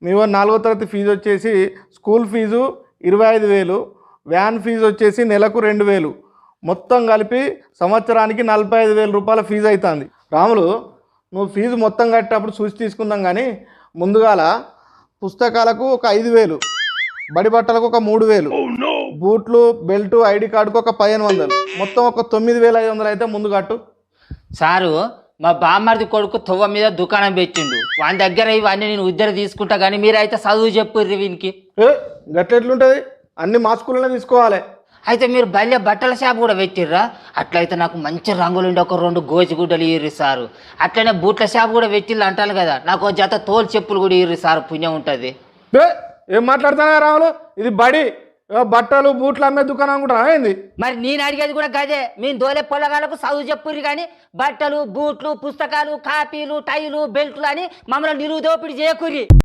మీ వాడు 4వ తరగతి ఫీజు వచ్చేసి స్కూల్ ఫీజు 25,000, వ్యాన్ ఫీజు వచ్చేసి నెలకు 2,000, మొత్తం కలిపి సంవత్సరానికి 45,000 రూపాయల ఫీజు అవుతుంది. రాములు, నువ్వు ఫీజు మొత్తం కట్టేటప్పుడు చూసి తీసుకుందాం, కానీ ముందుగాల పుస్తకాలకు ఒక 5,000, బడి బట్టలకు ఒక 3,000, బూట్లు బెల్టు ఐడి కార్డుకు ఒక 1,500, మొత్తం ఒక 9,500 అయితే ముందు కట్టు. సారు, మా బామ్మర్ది కొడుకు తువ్వ మీద దుకాణం పెట్టిండు. వాని దగ్గర ఇవన్నీ నేను ఉద్దర తీసుకుంటా, కానీ మీరైతే చదువు చెప్పుర్రి వీనికి. గట్లెట్లుంటుంది, అన్ని మా స్కూల్లోనే తీసుకోవాలి. అయితే మీరు బయట బట్టల షాప్ కూడా పెట్టిర్రా? అట్లయితే నాకు మంచి రంగులుండి ఒక 2 గోచిగుడ్డలు ఇర్రి సారు. అట్లనే బూట్ల షాప్ కూడా పెట్టిల్లు అంటాను కదా, నాకు ఒక జత తోలు చెప్పులు కూడా ఇర్రి సారు, పుణ్యం ఉంటుంది. ఏం మాట్లాడుతున్నా రాములు, ఇది బడి, బట్టలు బూట్లు అమ్మే దుకాణం కూడా అయింది. మరి నేను అడిగేది కూడా గదే, మేము దోలే పొలగాలకు చదువు చెప్పుర్రి, కానీ బట్టలు బూట్లు పుస్తకాలు కాపీలు టైలు బెల్టులు అని మమ్మల్ని నిలువు దోపిడి చేయకుర్రి.